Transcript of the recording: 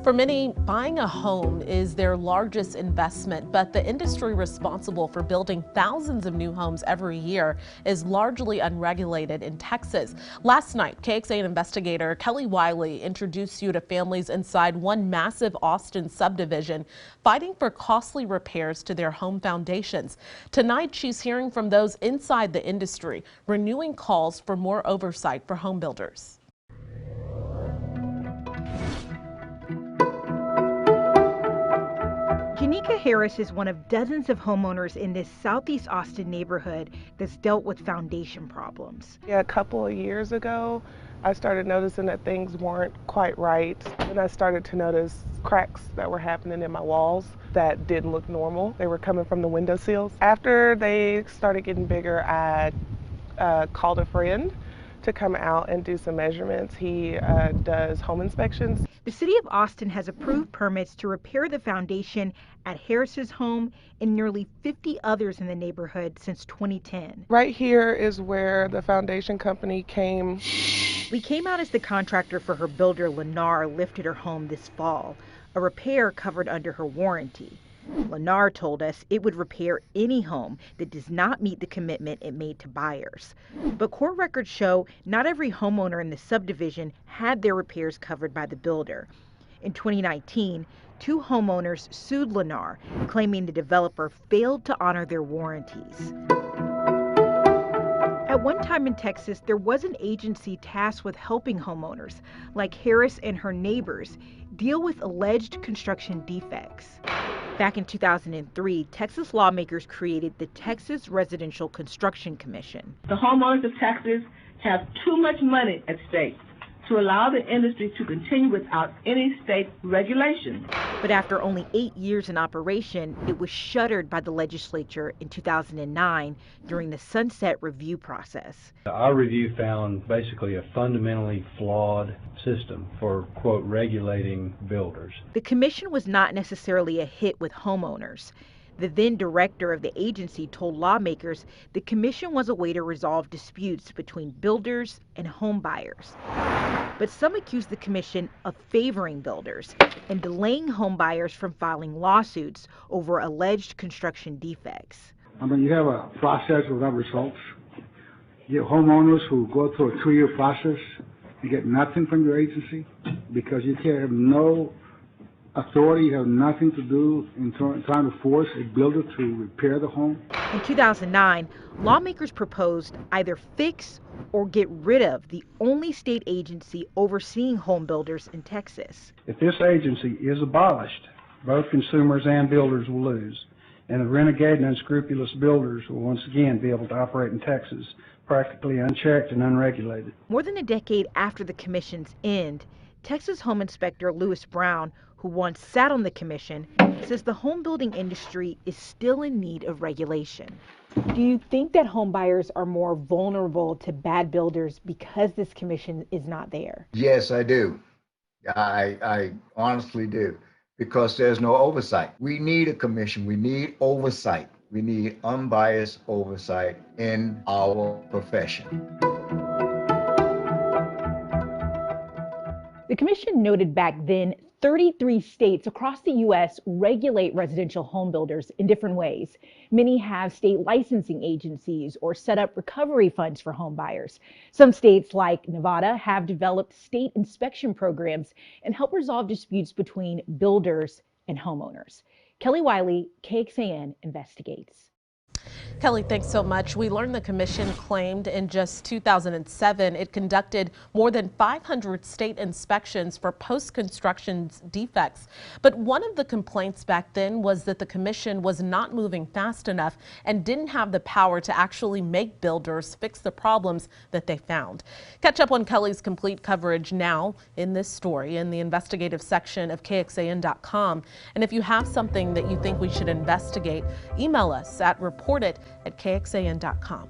For many, buying a home is their largest investment, but the industry responsible for building thousands of new homes every year is largely unregulated in Texas. Last night, KXAN investigator Kelly Wiley introduced you to families inside one massive Austin subdivision fighting for costly repairs to their home foundations. Tonight, she's hearing from those inside the industry, renewing calls for more oversight for home builders. Janika Harris is one of dozens of homeowners in this Southeast Austin neighborhood that's dealt with foundation problems. Yeah, a couple of years ago, I started noticing that things weren't quite right. And I started to notice cracks that were happening in my walls that didn't look normal. They were coming from the window sills. After they started getting bigger, I called a friend to come out and do some measurements. He does home inspections. The city of Austin has approved permits to repair the foundation at Harris's home and nearly 50 others in the neighborhood since 2010. Right here is where the foundation company came. We came out as the contractor for her builder, Lennar, lifted her home this fall, a repair covered under her warranty. Lennar told us it would repair any home that does not meet the commitment it made to buyers. But court records show not every homeowner in the subdivision had their repairs covered by the builder. In 2019, two homeowners sued Lennar, claiming the developer failed to honor their warranties. At one time in Texas, there was an agency tasked with helping homeowners, like Harris and her neighbors, deal with alleged construction defects. Back in 2003, Texas lawmakers created the Texas Residential Construction Commission. The homeowners of Texas have too much money at stake to allow the industry to continue without any state regulation. But after only 8 years in operation, it was shuttered by the legislature in 2009 during the sunset review process. Our review found basically a fundamentally flawed system for, quote, regulating builders. The commission was not necessarily a hit with homeowners. The then director of the agency told lawmakers the commission was a way to resolve disputes between builders and home buyers. But some accused the commission of favoring builders and delaying home buyers from filing lawsuits over alleged construction defects. I mean, you have a process without results. You have homeowners who go through a 2-year process and get nothing from your agency because you have no authority, you have nothing to do in trying to force a builder to repair the home. In 2009, lawmakers proposed either fix or get rid of the only state agency overseeing home builders in Texas. If this agency is abolished, both consumers and builders will lose, and the renegade and unscrupulous builders will once again be able to operate in Texas practically unchecked and unregulated. More than a decade after the commission's end, Texas Home Inspector Lewis Brown, who once sat on the commission, says the home building industry is still in need of regulation. Do you think that home buyers are more vulnerable to bad builders because this commission is not there? Yes, I do. I honestly do, because there's no oversight. We need a commission. We need oversight. We need unbiased oversight in our profession. The commission noted back then 33 states across the U.S. regulate residential home builders in different ways. Many have state licensing agencies or set up recovery funds for home buyers. Some states, like Nevada, have developed state inspection programs and help resolve disputes between builders and homeowners. Kelly Wiley, KXAN Investigates. Kelly, thanks so much. We learned the commission claimed in just 2007 it conducted more than 500 state inspections for post-construction defects. But one of the complaints back then was that the commission was not moving fast enough and didn't have the power to actually make builders fix the problems that they found. Catch up on Kelly's complete coverage now in this story in the investigative section of KXAN.com. And if you have something that you think we should investigate, email us at report@KXAN.com.